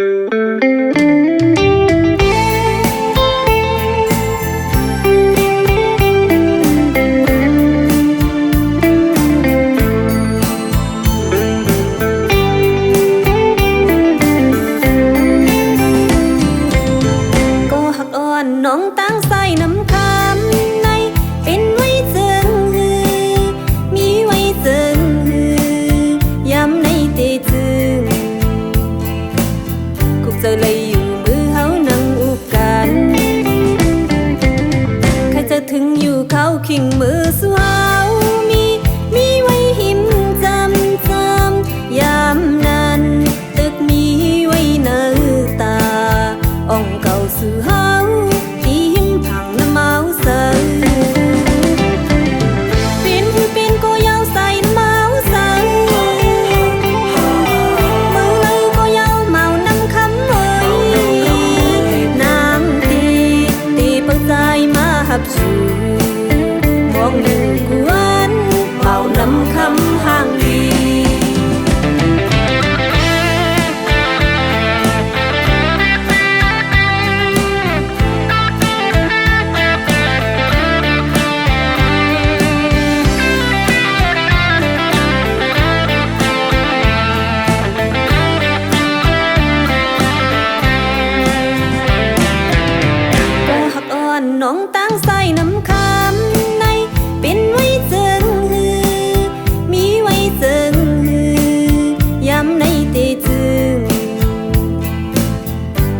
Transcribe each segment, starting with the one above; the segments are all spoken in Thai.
น้องตั้งใส่น้ำคำในเป็นไว้เจิงฮือมีไว้เจิงฮือยำในเตจึงกุกเจอเลยอยู่มือเฮานั่งอุบกันใครจะถึงอยู่เขาขิงมือสู้เฮามีไว้หิมจำยำนั้นตึกมีไว้เนื้อตาอ่องเก่าสู้เฮาชูมองอยู่กวนเมานำคำห่างดีน้องตั้งใส่น้ำคำในเป็นไว้เจิงฮือมีไว้เจิงฮือยำในเตจึง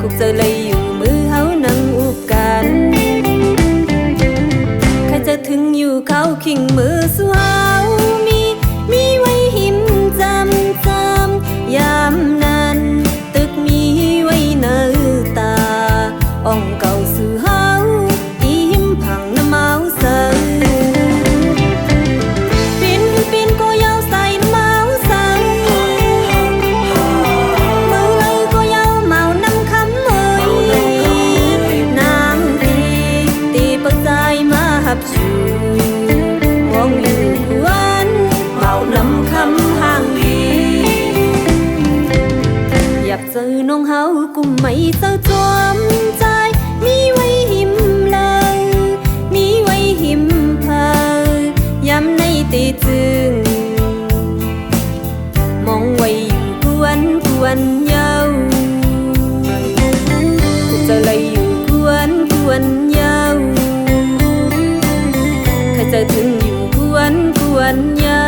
กุกเจอเลยอยู่มือเฮานั่งอุบกันใครจะถึงอยู่เขาขิงมือสู้เฮามีไว้หิมจำยำนั้นตึกมีไว้เนื้อตาอ่องเก่าสู้เฮาชูมองอยู่กวนเมานำคำห่างดีอยากเจอน้องเฮากุมไม่เศร้าจอมใจมีไว้หิมเลยมีไว้หิมเพอยำในเตจึงมองไว้อยู่กวนเยาจะเลยอยู่กวนเยาจะถึงอยู่กวนเยา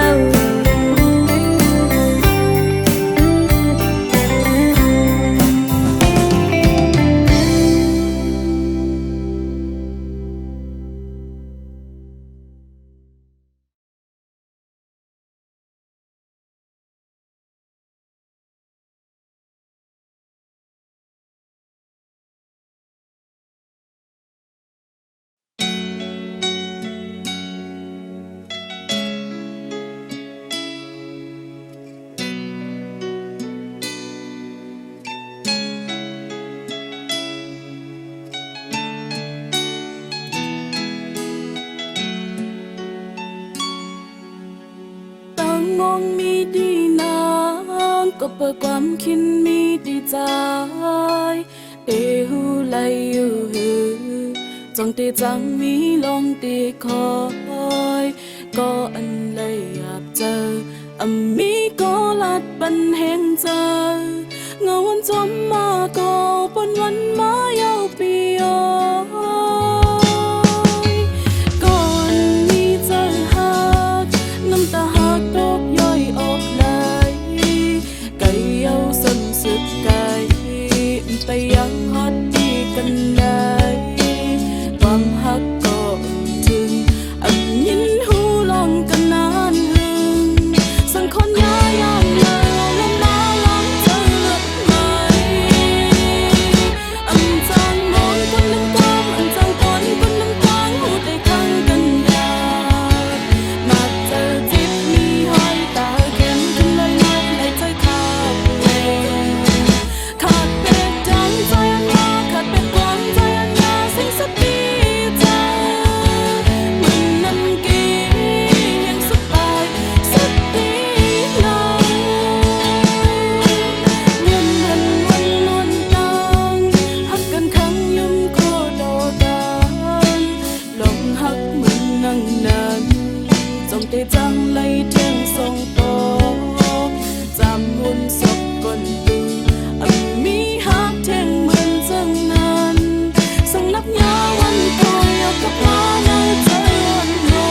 มองมีดีนางก็เปิดความคิดมีดีใจเตหูไหลอยู่หือจงเตจังมีลองเตคอยก็อันเลยอยากเจอมีก็ลัดปันแห่งเจอเงาวันจมมาก็ปนวันมายาวปียก่อนมีเจอหักน้ำตาหักตกย่อยออกไหลไก่เย้าสันสุดไก่แต่ยังฮอดดีกันได้ความหักก็ถึงยินหูลองกันนานหึงสังคนย้ายยามเลยลมมาล้างเจอเลือดไหมจางมองคนน้ำตาจางคนน้ำตาหูได้ทั้งกันดามาเจอจิบมีห้อยตาเข็มขึ้นลอยน้ำในใจข้าวขาดเป็ดจังใจอันว่าขาดเป็ดความใจ สักคนดูอันมีฮักแท่งเหมือนจังนั้นสังนับยาวันคอยเอากับมาในใจวันโน้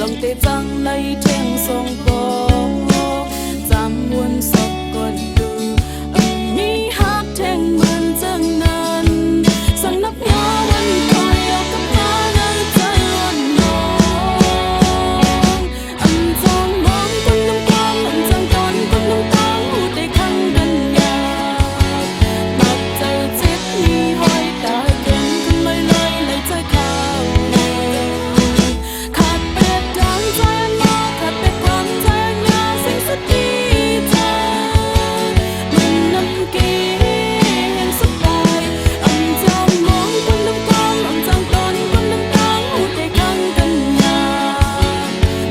จังเตจังในแท่งทรงปอจำวนสักก่อนดูมีฮักแท่งเหมือนจังนั้นสังนับยาวันคอยเอากับมาในใจวันน้องอันจองมองคนน้ำตาอันจางตอนคนน้ำตาหูได้ขังกันยามักใจเจ็บมีห้อยตาเก่งขึ้นลอยเลยใจขาวขาดเป็ดดังใจมาขาดเป็ดความใจยาสิ่งสุดดีใจมันน้ำเกงสบายอันจองมองคนน้ำตาอันจางตอนคนน้ำตาหูได้ขังกันยา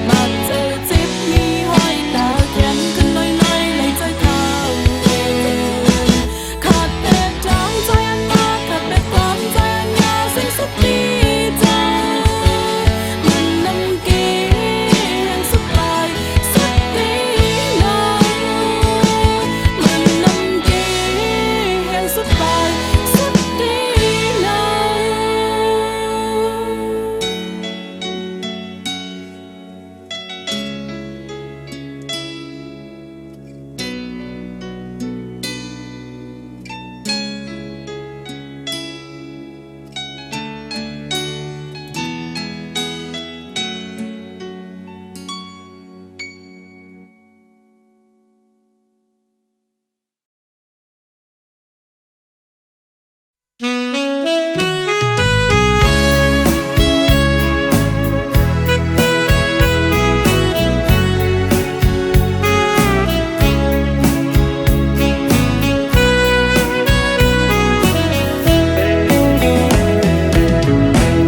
มักใจเจ็บมีห้อยตาเก่งขึ้นลอยเลยใจขาวขาดเป็ดดังใจมาขาดเป็ดความใจยาสิ่งสุดดีใจมันน้ำเกงสบายสุดดีนะมันน้ำเกงสบายสุดดีนะ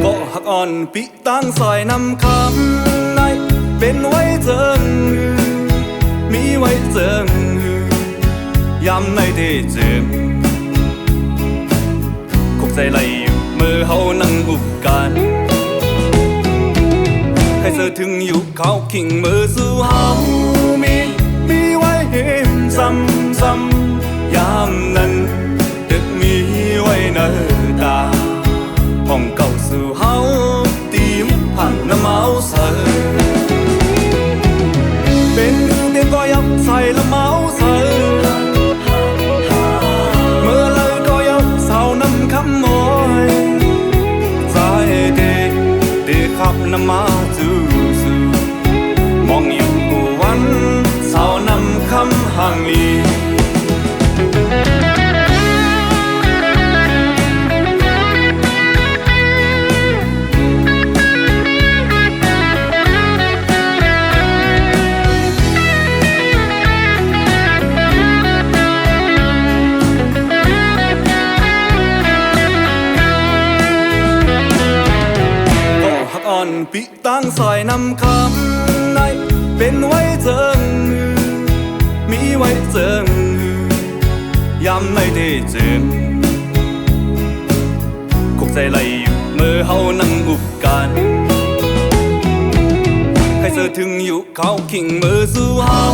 ก็หักอ่อนปิตั้งซอยนำคำในเป็นไว้เจิงมีไว้เจิงยำในที่เจิงคงใจไหลอยู่เมื่อเฮานั่งอุบกันให้เธอถึงอยู่เขาขิงมือสู่เฮามีไว้เห็นซ้ำๆยามนั้นตึกมีไว้เนอตาห้องเก่าสู่เฮาตีมผ่านน้ำเมาเสอเป็นเตียงก็ยับใส่ละเมาเสอเมื่อเลยก็ยับเสาน้ำคำมอยใจเด็กขับน้ำมาจู่มองอยู่วันเสาน้ำคำห่างลี ปิตั้งซอยนำคำในเป็นไว้เจิงมีไว้เจิงยำในที่เจิงคงใจไหลอยู่เมื่อเฮานั่งอุบกันให้เธอถึงอยู่เขาขิงมือสู่เฮา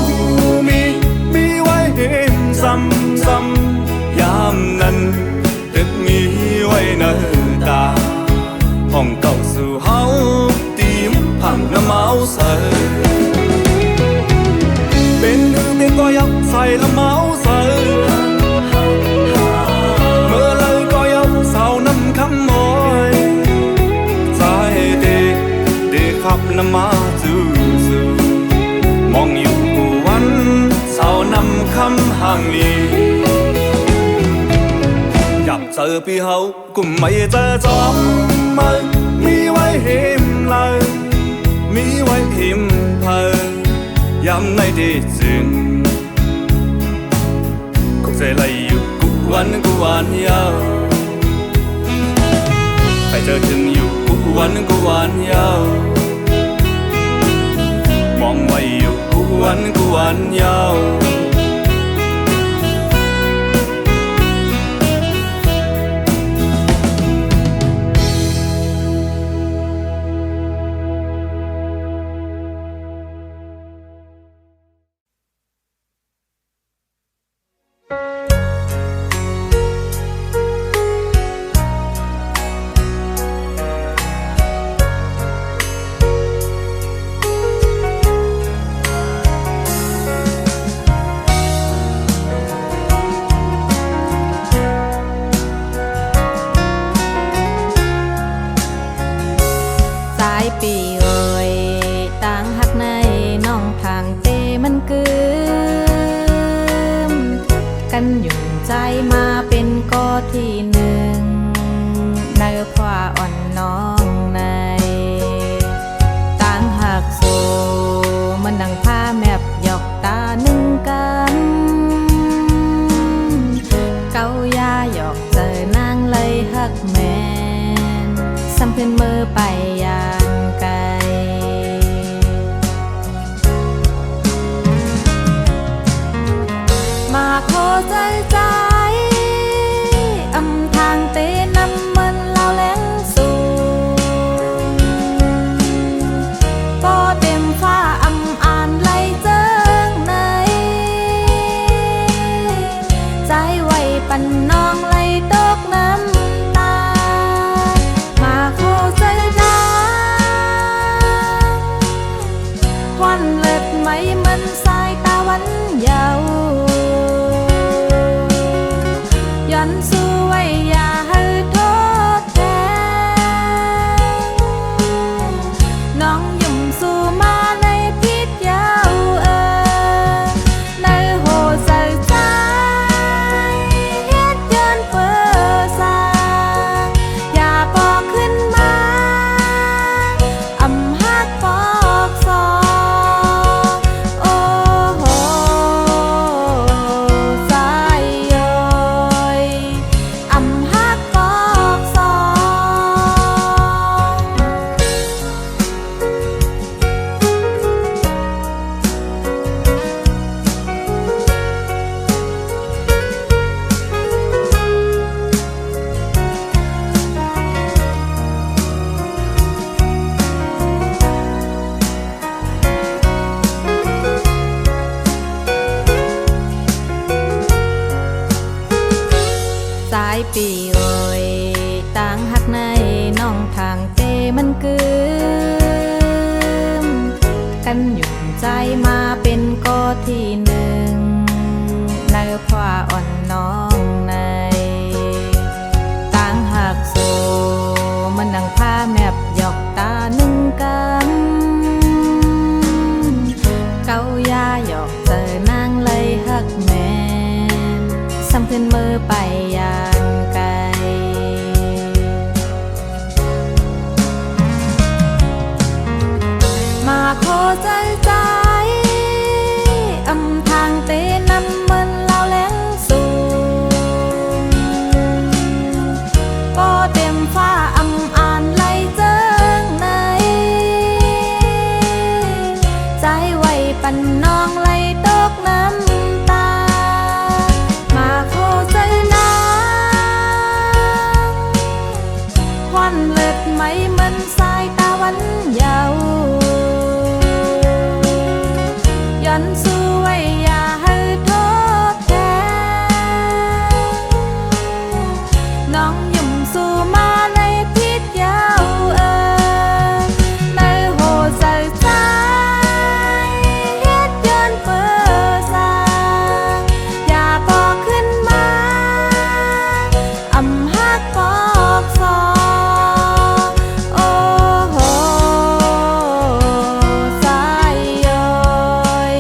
มีไว้เห็นซ้ำยามนั้นตึกมีไว้เนอตาห้องเก่าสู่เฮาตีมผ่านน้ำเมาเสอ างนี้อยากเจอพี่เขาก็ไม่เจอจอมมันมีไว้หิมเลยมีไว้หิมเพอยามในที่จริงคงใจไหลอยู่กูวันยาวไปเจอถึงอยู่กูวันยาวมองไว้อยู่กูวันยาวสายปีเอ่ยต่างหักในน้องทางเตมันกึมกันอยู่ใจมาเป็นก้อที่หนึ่งในพว่าอ่อนน้องในต่างหักโซมันดังผ้าแมบหยอกตาหนึ่งกันเก้ายาหยอกเจอนางเลยหักแมนซ้ำเพื่อนมือไปอย่างไกลมาขอใจใจอำทางเตนำมันเล่าแหลงสูงพอเต็มฟ้าอำอ่านไหลเจิงในใจไว้ปันน้องไหลตกน้ำตามาขอใจได้ควันเล็ดไหมมันสายตาวันยาวย้อนสู้ไว้อย่าให้โทษแทนน้องยุ่มสู้มาในพิษยาวในโหใส่ใจเฮ็ดย้อนเปิดสางอย่าปอกขึ้นมาอำหักปอกซองโอ้โหสายย้อยอำหักปอกซองสายปีเอ่ยต่างหักในน้องทางเตมันกึมกันอยู่ใจมาเป็นก้อที่หนึ่งในพว่าอ่อนน้องในต่างหักโซมันดังผ้าแมบหยอกตาหนึ่งกันเก้ายาหยอกเจอนางเลยหักแมนซ้ำเพื่อนมือไปอย่างไกลมาขอใจใจอำทางเตนำมันเล่าแหลงสูงพอเต็มฟ้าอำอ่านไหลเจิงในใจไว้ปันน้องไหลตกน้ำตามาขอใจนางควันเล็ดไหมมันสายตาวันยาวย้อนสู้ไว้อย่าให้โทษแทนน้องยุ่มสู้มาในพิษยาวในโหใส่ใจเฮ็ดย้อนเปิดสางอย่าปอกขึ้นมาอำหักปอกซองโอ้โหสายย้อย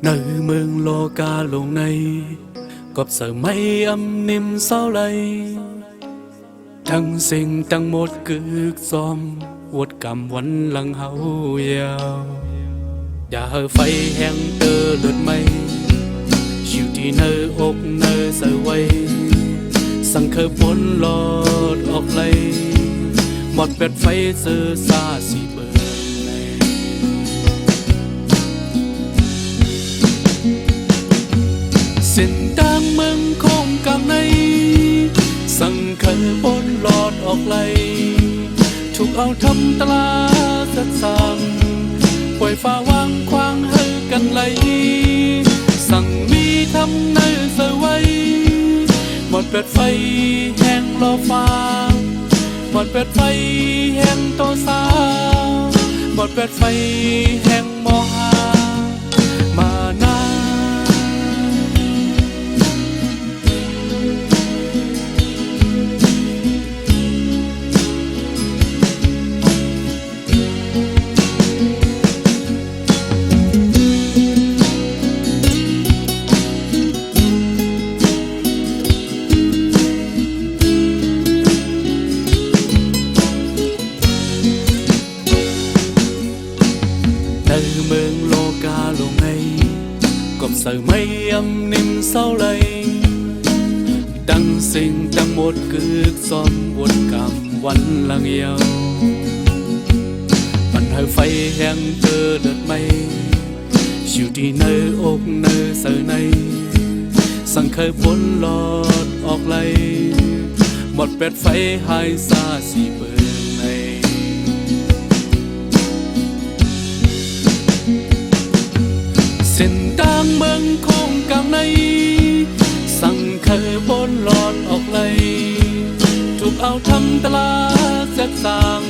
nơi mương lô ca lồng này cọp sợ mây âm niềm sao lay thăng sinh tăng một cực giom uất cảm vấn lăng hậu yàoอย่าไฟแห้งเตอเลือดไม่ชิวที่เนออกเนอใส่ไว้สั่งเคยปนหลอดออกเลยหมดเป็ดไฟเสือซาสีเบิร์เส้นทางเมืองคงกำในสั่งเคยปนหลอดออกเลยถูกเอาทำตลาดสัดสั่งปล่อยฟ้าวางควางให้กันเลยสั่งมีทำในเสือไว้หมดเป็ดไฟแห้งรอฟ้าหมดเป็ดไฟแห้งโตสาหมดเป็ดไฟแห้งมอหามานาเมืองโลกาลงในกบใส่ไม่ยำนิ่มเศร้าเลยดังสิ่งดังหมดกึกซ้อนวนกำวันลังเยาวมันให้ไฟแห้งเจอเดือดไม่ชิวที่เนออกเนอใส่ในสั่งเคยปนหลอดออกเลยหมดเป็ดไฟหายซาสีเบิร์ในเส้นทางเมืองคงกำในสั่งเคยบนหลอดออกเลยถูกเอาทำตลาดเสร็จสั่ง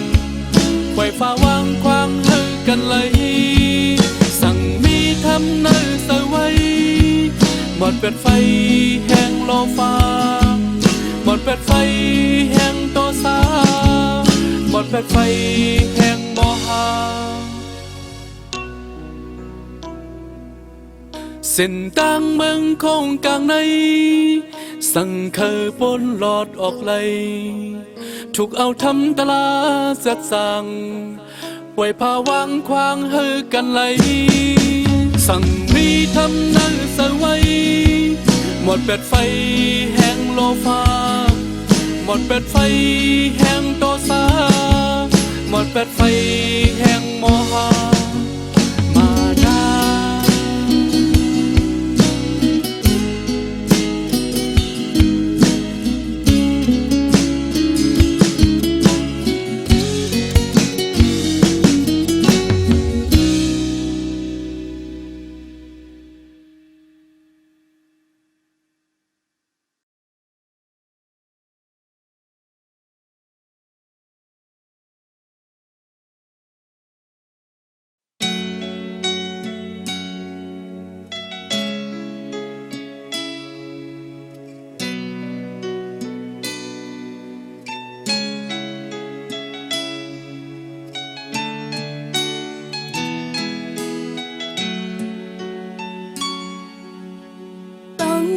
ปล่อยฟ้าวางควางให้กันเลยสั่งมีทำในเสือไว้หมดเป็ดไฟแห้งรอฟ้าหมดเป็ดไฟแห้งโตสาหมดเป็ดไฟแห้งมอหาเส้นทางเมืองคงกลางในสั่งเคยปนหลอดออกเลยถูกเอาทำตลาดเสร็จสั่งปล่อยพาวางควางให้กันเลยสั่งมีทำนั่งเสือไว้หมดเป็ดไฟแห้งโลฟ้าหมดเป็ดไฟแห้งโตสาหมดเป็ดไฟแห้งมอหา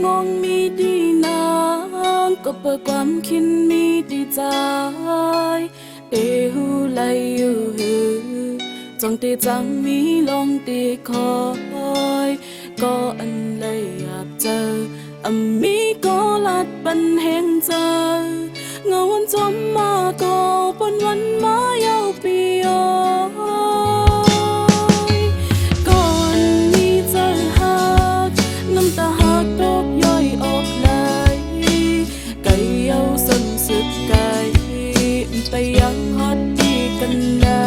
มองมีดีนางก็เปิดความคิดมีดีใจหูไหลอยู่จังตีจังมีลองตีคอยก็อันเลยอยากเจอมีก็ลัดบันแห่งเจอเงาวันจมมาก็ปนวันมายาวปียก่อนมีเจอหักน้ำตาหักตกย่อยออกเลยไก่เยาสันสุดไก่ไปยังฮอตดีกันได้